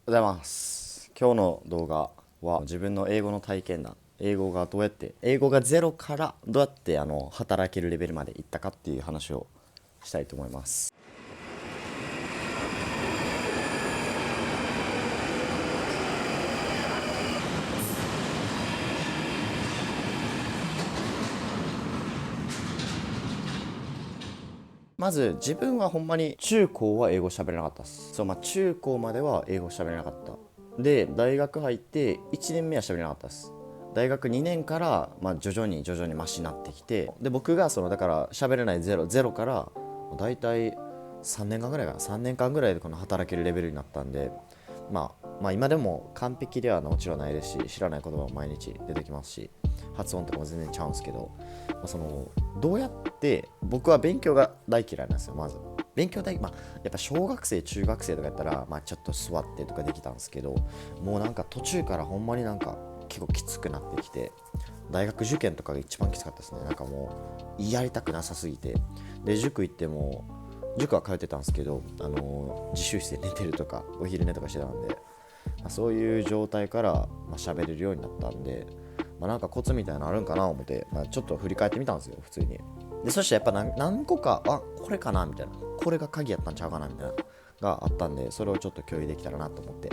ございます。今日の動画は自分の英語の体験談、英語がゼロからどうやって働けるレベルまでいったかっていう話をしたいと思います。まず自分はほんまに中高は英語喋れなかったです。そう、中高までは英語喋れなかった。で、大学入って1年目は喋れなかったです。大学2年から、徐々にマシになってきて、で僕がだから喋れないゼロからだいたい3年間ぐらいかな、3年間ぐらいでこの働けるレベルになったんで、今でも完璧ではもちろんないですし、知らない言葉も毎日出てきますし、発音とかも全然ちゃうんですけど、どうやって僕は勉強が大嫌いなんですよ。まず勉強大、やっぱ小学生中学生とかやったら、ちょっと座ってとかできたんですけど、もうなんか途中からほんまになんか結構きつくなってきて、大学受験とかが一番きつかったですね。なんかもうやりたくなさすぎて、で塾行っても、塾は通ってたんですけど、自習室で寝てるとかお昼寝とかしてたんで、そういう状態から喋れるようになったんで、なんかコツみたいなのあるんかなと思って、ちょっと振り返ってみたんですよ、普通に。でそしてやっぱ何個か、これかなみたいな、これが鍵やったんちゃうかなみたいながあったんで、それをちょっと共有できたらなと思って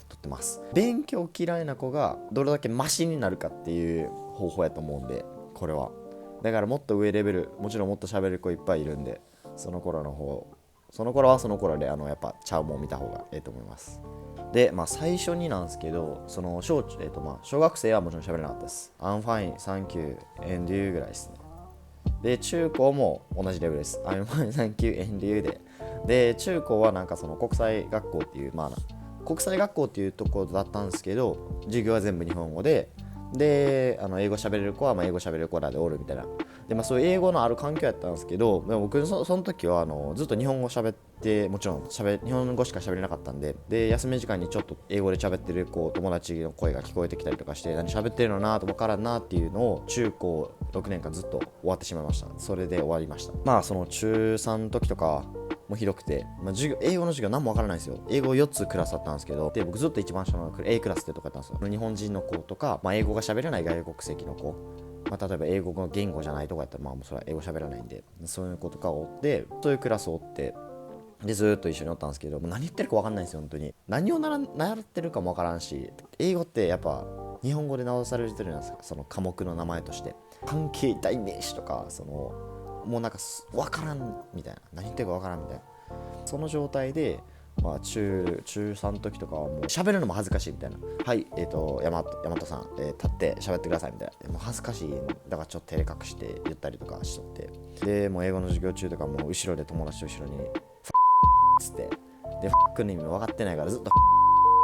撮ってます。勉強嫌いな子がどれだけマシになるかっていう方法やと思うんで、これはだからもっと上レベル、もちろんもっと喋る子いっぱいいるんで、その頃はその頃でやっぱちゃうもん見た方がいいと思います。で、最初になんですけど、小学生はもちろん喋れなかったです。I'm fine, thank you, and you ぐらいですね。で、中高も同じレベルです。I'm fine, thank you, and you で、中高はなんか国際学校っていう、国際学校っていうところだったんですけど、授業は全部日本語で、英語喋れる子は英語喋れる子らでおるみたいな。で、そういう英語のある環境やったんですけど、でも僕その時はずっと日本語喋って、もちろん日本語しか喋れなかったんで、休み時間にちょっと英語で喋ってる友達の声が聞こえてきたりとかして、何喋ってるのなと分からんなっていうのを中高6年間ずっと終わってしまいました。それで終わりました。その中3の時とかもうひどくて、英語の授業何もわからないんですよ。英語4つクラスあったんですけど、で僕ずっと一番下の A クラスってとこやったんですよ。日本人の子とか、英語が喋れない外国籍の子、例えば英語の言語じゃないとこやったら、もうそれは英語喋らないんで、そういう子とかを追って、そういうクラスを追って、でずっと一緒におったんですけど、もう何言ってるか分かんないんですよ。本当に何を習ってるかも分からんし、英語ってやっぱ日本語で直されてるんですか、その科目の名前として関係代名詞とか、もうなんか分からんみたいな、何言ってるか分からんみたいな、その状態で、中3の時とかはもう喋るのも恥ずかしいみたいな。はい、大和さん、立って喋ってくださいみたいな。もう恥ずかしい、だからちょっと照れ隠して言ったりとかしとって。で、もう英語の授業中とかも後ろで友達と後ろに、つって、で、フックの意味分かってないからずっと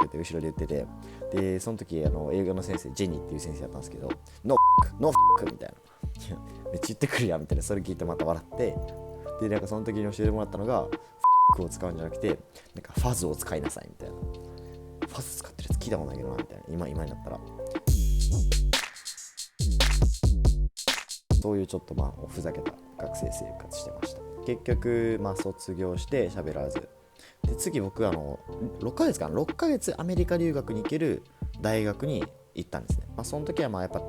って後ろで言ってて、で、その時英語の先生、ジェニーっていう先生だったんですけど、ノーフックみたいな。めっちゃ言ってくるやんみたいな、それ聞いてまた笑って、で、なんかその時に教えてもらったのが、を使うんじゃなくて、なんかファズを使いなさいみたいな。ファズ使ってるやつ聞いたことないけどなみたいな。今になったらそういうちょっとふざけた学生生活してました。結局卒業して喋らずで、次僕6ヶ月かな、6ヶ月アメリカ留学に行ける大学に行ったんですね。その時はやっぱ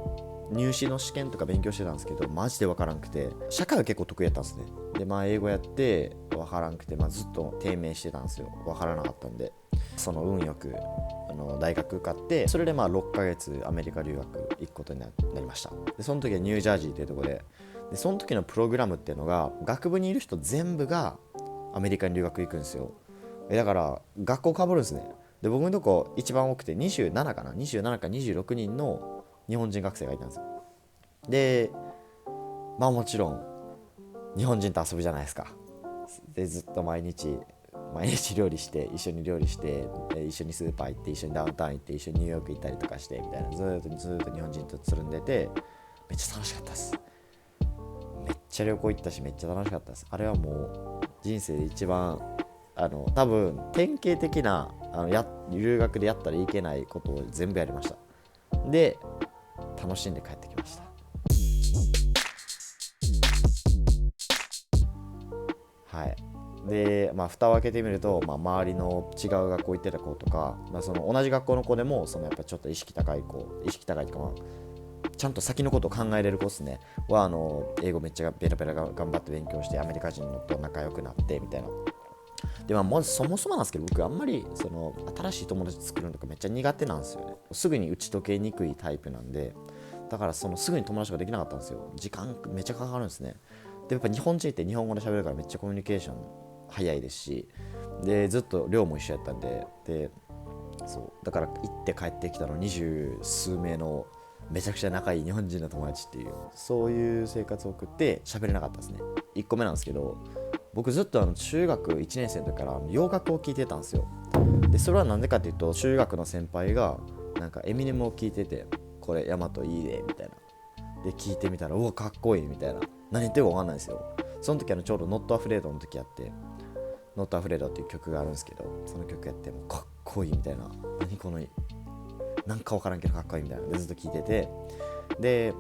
入試の試験とか勉強してたんですけど、マジで分からんくて、社会は結構得意やったんですね。で英語やって分からんくて、ずっと低迷してたんですよ。分からなかったんで、その運よく大学受かって、それで6ヶ月アメリカ留学行くことになりました。でその時はニュージャージーっていうところで、その時のプログラムっていうのが、学部にいる人全部がアメリカに留学行くんですよ。だから学校かぶるんですね。で僕のとこ一番多くて27かな、27か26人の日本人学生がいたんですよ。でもちろん日本人と遊ぶじゃないですか。でずっと毎日料理して、一緒に料理して、一緒にスーパー行って、一緒にダウンタウン行って、一緒にニューヨーク行ったりとかしてみたいな、ずっと日本人とつるんでて、めっちゃ楽しかったです。めっちゃ旅行行ったし、めっちゃ楽しかったです。あれはもう人生で一番多分典型的な留学でやったらいけないことを全部やりました。で楽しんで帰ってきました。はい。で、蓋を開けてみると、周りの違う学校行ってた子とか、その同じ学校の子でもやっぱちょっと意識高いというか、ちゃんと先のことを考えれる子ですねは英語めっちゃペラペラ頑張って勉強してアメリカ人と仲良くなってみたいな。でまずそもそもなんですけど、僕あんまり新しい友達作るのとかめっちゃ苦手なんですよね。すぐに打ち解けにくいタイプなんで、だからすぐに友達ができなかったんですよ。時間めっちゃかかるんですね。でやっぱ日本人って日本語で喋るからめっちゃコミュニケーション早いですし、でずっと寮も一緒やったんで、そうだから行って帰ってきたの20数名のめちゃくちゃ仲いい日本人の友達っていう、そういう生活を送って喋れなかったですね。1個目なんですけど、僕ずっと中学1年生の時から洋楽を聴いてたんですよ。でそれはなんでかっていうと、中学の先輩がなんかエミネムを聴いてて、これヤマトいいねみたいなで聞いてみたら、うわかっこいいみたいな、何言ってるか分かんないですよ。その時ちょうど Not Afraid の時やって、Not Afraid っていう曲があるんですけど、その曲やってもうかっこいいみたいな、何このなんか分からんけどかっこいいみたいなでずっと聞いてて、で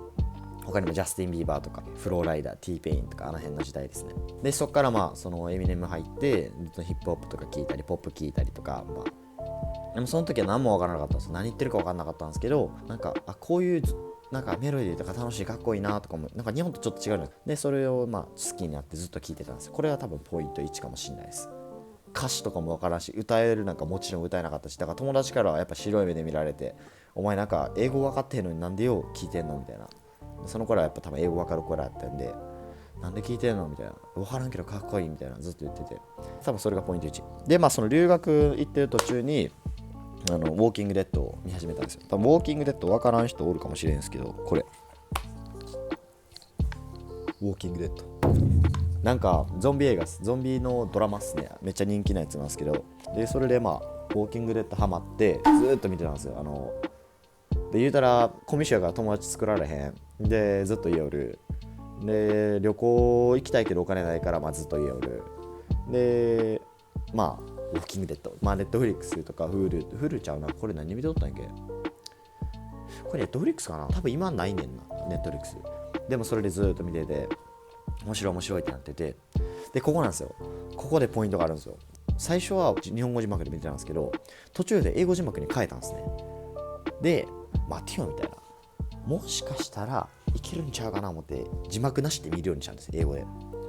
他にもジャスティン・ビーバーとかフローライダー、ティーペインとかあの辺の時代ですね。でそっからそのエミネム入ってヒップホップとか聞いたりポップ聞いたりとか、でもその時は何も分からなかったんです。何言ってるか分からなかったんですけど、なんかこういうなんかメロディーとか楽しいかっこいいなとかもなんか日本とちょっと違うので、それを好きになってずっと聞いてたんですよ。これは多分ポイント1かもしれないです。歌詞とかも分からんし、歌えるなんかもちろん歌えなかったし、だから友達からはやっぱ白い目で見られて、お前なんか英語分かってへんのになんでよ聞いてんのみたいな。その頃はやっぱ多分英語分かる子らやったんで、なんで聞いてんのみたいな、分からんけどかっこいいみたいなずっと言ってて、多分それがポイント1で、その留学行ってる途中にウォーキングデッドを見始めたんですよ。多分ウォーキングデッド分からん人おるかもしれんすけど、これウォーキングデッドなんかゾンビ映画ゾンビのドラマっすね。めっちゃ人気なやつなんですけど、でそれでウォーキングデッドハマってずっと見てたんですよ。で言うたらコミュ障が友達作られへんでずっと家おるで、旅行行きたいけどお金ないからずっと家おるで、ウォーキングデッド、ネットフリックスとかフルちゃうな、これ何見てとったんやっけ、これネットフリックスかな、多分今ないねんな、ネットフリックスでもそれでずっと見てて面白いってなってて、でここなんですよ。ここでポイントがあるんですよ。最初は日本語字幕で見てたんですけど、途中で英語字幕に変えたんですね。で待てよみたいな、もしかしたらいけるんちゃうかな思って字幕なしで見るようにしたんです、英語で。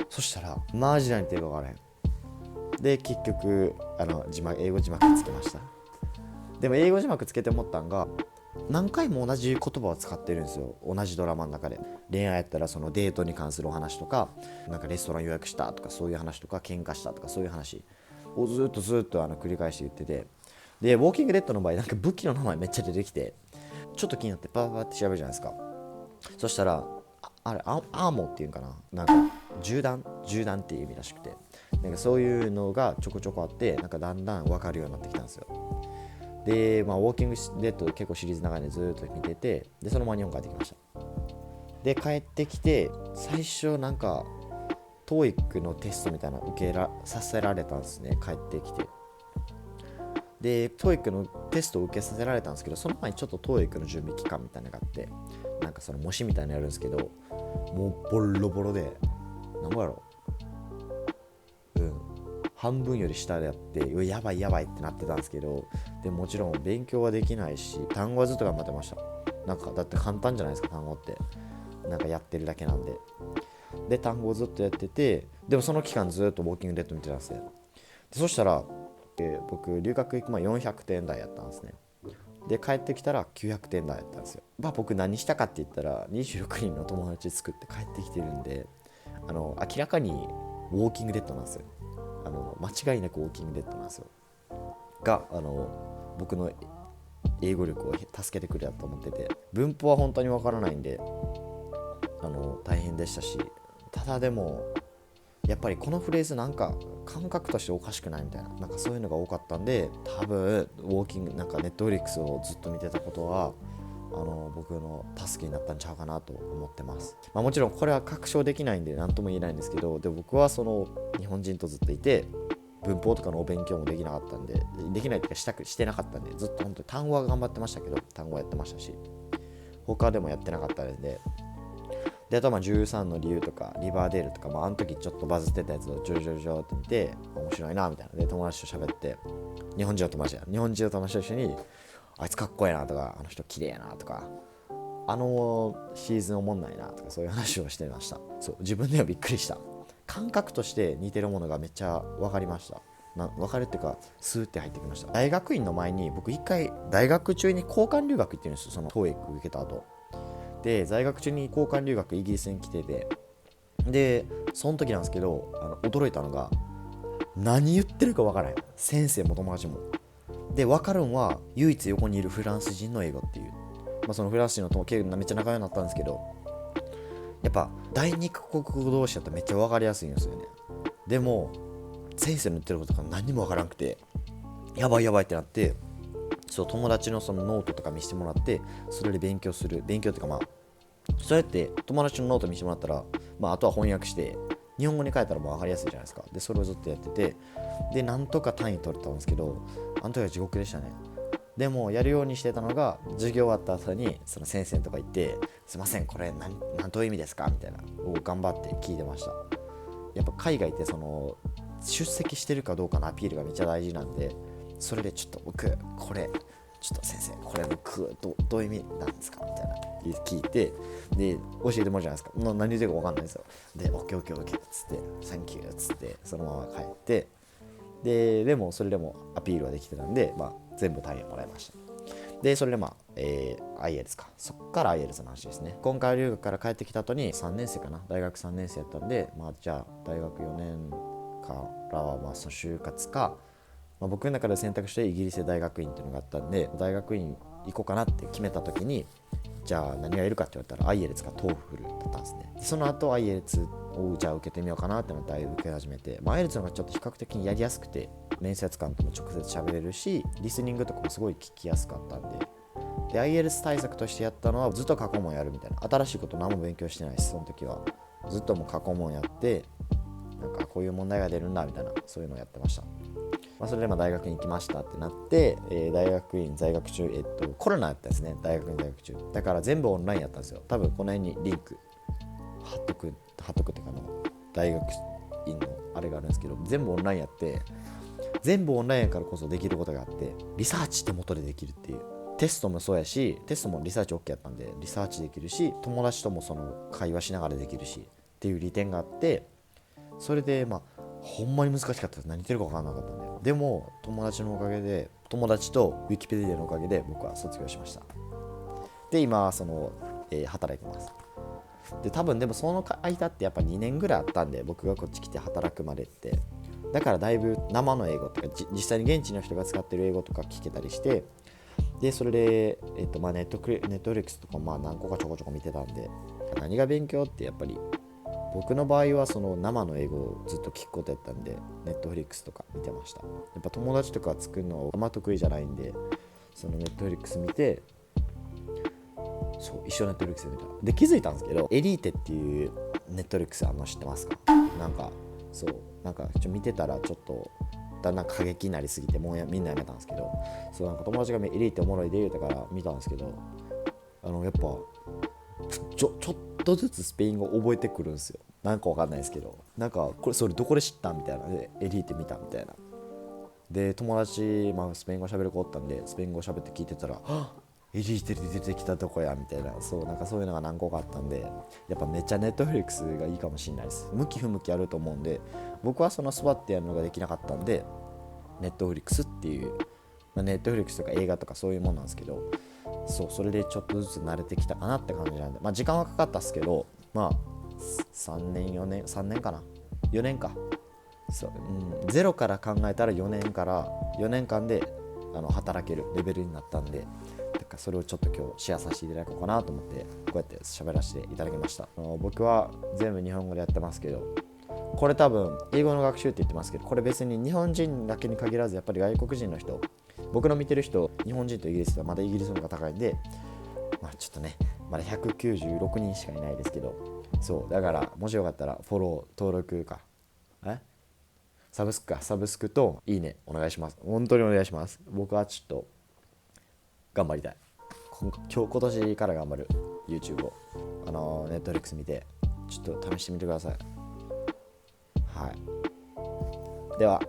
そしたらマジで何言ってるか分からへんで、結局英語字幕つけました。でも英語字幕つけて思ったんが、何回も同じ言葉を使ってるんですよ。同じドラマの中で恋愛やったらそのデートに関するお話とか、なんかレストラン予約したとかそういう話とか、喧嘩したとかそういう話をずっと繰り返して言ってて、でウォーキングデッドの場合なんか武器の名前めっちゃ出てきて、ちょっと気になってパーって調べるじゃないですか。そしたらあれアーモっていうんかな、なんか銃弾っていう意味らしくて、なんかそういうのがちょこちょこあって、なんかだんだん分かるようになってきたんですよ。で、ウォーキングデッド結構シリーズ長いんでずっと見てて、でそのまま日本帰ってきました。で帰ってきて最初なんか TOEIC のテストみたいなのさせられたんですね。帰ってきてで TOEIC のテストを受けさせられたんですけど、その前にちょっと TOEIC の準備期間みたいなのがあって、なんかその模試みたいなのやるんですけど、もうボロボロで、なんぼやろ半分より下でやって、やばいってなってたんですけど、でもちろん勉強はできないし単語はずっと頑張ってました。なんかだって簡単じゃないですか、単語ってなんかやってるだけなんで。で単語をずっとやってて、でもその期間ずっとウォーキングデッド見てたんですよ。でそしたら、僕留学行く前400点台やったんですね。で帰ってきたら900点台やったんですよ。僕何したかって言ったら26人の友達作って帰ってきてるんで、明らかにウォーキングデッドなんですよ。間違いなくウォーキングデッドなんですよ。が僕の英語力を助けてくれたと思ってて、文法は本当にわからないんで大変でしたし、ただでもやっぱりこのフレーズなんか感覚としておかしくないみたいな、なんかそういうのが多かったんで、多分ウォーキングなんかネットフリックスをずっと見てたことは僕の助けになったんちゃうかなと思ってます。もちろんこれは確証できないんで何とも言えないんですけど、で僕はその日本人とずっといて文法とかのお勉強もできなかったんで、できないというかしてなかったんで、ずっと本当に単語は頑張ってましたけど、単語はやってましたし他でもやってなかったんで、であとは13の理由とかリバーデールとか、あの時ちょっとバズってたやつをジョジョジョって見て面白いなみたいなで友達と喋って、日本人の友達と一緒にあいつかっこいいなとかあの人綺麗やなとかあのシーズンおもんないなとかそういう話をしてました。そう自分ではびっくりした。感覚として似てるものがめっちゃ分かりました。分かるっていうかスーって入ってきました。大学院の前に僕一回大学中に交換留学行ってるんですよ。その TOEIC 受けた後で在学中に交換留学イギリスに来てて、でその時なんですけど驚いたのが何言ってるか分からない先生も友達もで分かるんは唯一横にいるフランス人の英語っていう、そのフランス人の友達めっちゃ仲良くなったんですけど、やっぱ第二カ国語同士だとめっちゃ分かりやすいんですよね。でも先生の言ってることが何にも分からなくてやばいってなって、そう友達のそのノートとか見せてもらってそれで勉強っていうかそうやって友達のノート見せてもらったら、あとは翻訳して日本語に変えたらもう分かりやすいじゃないですか。でそれをずっとやってて、でなんとか単位取れたんですけど、あの時は地獄でしたね。でもやるようにしてたのが授業終わった後にその先生とか行ってすいませんこれどういう意味ですかみたいなを頑張って聞いてました。やっぱ海外ってその出席してるかどうかのアピールがめっちゃ大事なんで、それでちょっと僕これちょっと先生これ僕どういう意味なんですかみたいな聞いて、で教えてもらうじゃないですか。何言ってるか分かんないんですよ。でオッケーっつってサンキューっつってそのまま帰って、でもそれでもアピールはできてたんで、全部単位をもらいました。でそれでIELTS か、そっから IELTS の話ですね。今回留学から帰ってきた後に3年生かな、大学3年生やったんで、じゃあ大学4年からはその就活か、僕の中で選択してイギリスで大学院っていうのがあったんで、大学院行こうかなって決めた時にじゃあ何がいるかって言われたら IELTS か TOEFL だったんですね。でその後 IELTS をじゃあ受けてみようかなってなって受け始めて、IELTS の方がちょっと比較的にやりやすくて面接官とも直接喋れるしリスニングとかもすごい聞きやすかったんで、IELTS 対策としてやったのはずっと過去問やるみたいな。新しいこと何も勉強してないし、その時はずっともう過去問やってなんかこういう問題が出るんだみたいな、そういうのをやってました。それで大学に行きましたってなって、大学院在学中、コロナやったんですね。大学院在学中だから全部オンラインやったんですよ。多分この辺にリンク貼っとくっていうか大学院のあれがあるんですけど、全部オンラインやって全部オンラインやからこそできることがあって、リサーチって元でできるっていう。テストもそうやし、テストもリサーチ OK やったんでリサーチできるし、友達ともその会話しながらできるしっていう利点があって、それでほんまに難しかったです。何言ってるか分からなかったんで。でも友達とウィキペディアのおかげで僕は卒業しました。で今働いてます。で多分でもその間ってやっぱ2年ぐらいあったんで、僕がこっち来て働くまでって、だからだいぶ生の英語とか実際に現地の人が使ってる英語とか聞けたりして、でそれで、ネットフリックスとか何個かちょこちょこ見てたんで、何が勉強ってやっぱり僕の場合はその生の英語をずっと聞くことやったんで、ネットフリックスとか見てました。やっぱ友達とか作るのはあんま得意じゃないんで、そのネットフリックス見て、一緒ネットフリックスで見たで気づいたんですけど、エリーテっていうネットフリックス知ってますか？なんか見てたらちょっとだんだん過激になりすぎてもうみんなやめたんですけど、なんか友達がエリーテおもろいで言うたから見たんですけど、やっぱちょっとずつスペイン語覚えてくるんですよ。なんかわかんないですけど、なんかそれどこで知ったみたいなで、エリーテ見たみたいなで、友達、スペイン語喋る子おったんでスペイン語喋って聞いてたら、エリーテで出てきたとこやみたいな、なんかそういうのが何個かあったんで、やっぱめっちゃネットフリックスがいいかもしれないです。向き不向きあると思うんで、僕は座ってやるのができなかったんで、ネットフリックスっていう、ネットフリックスとか映画とかそういうもんなんですけど、それでちょっとずつ慣れてきたかなって感じなんで、時間はかかったっすけど、3年かな4年かゼロから考えたら4年間で働けるレベルになったんで、だからそれをちょっと今日シェアさせていただこうかなと思ってこうやって喋らせていただきました。僕は全部日本語でやってますけど、これ多分英語の学習って言ってますけど、これ別に日本人だけに限らずやっぱり外国人の人、僕の見てる人、日本人とイギリスはまだイギリスの方が高いんで、ちょっとねまだ196人しかいないですけど、だからもしよかったらフォロー登録かサブスクといいねお願いします。本当にお願いします。僕はちょっと頑張りたい。今年から頑張る。YouTube をNetflix 見てちょっと試してみてください。はい、では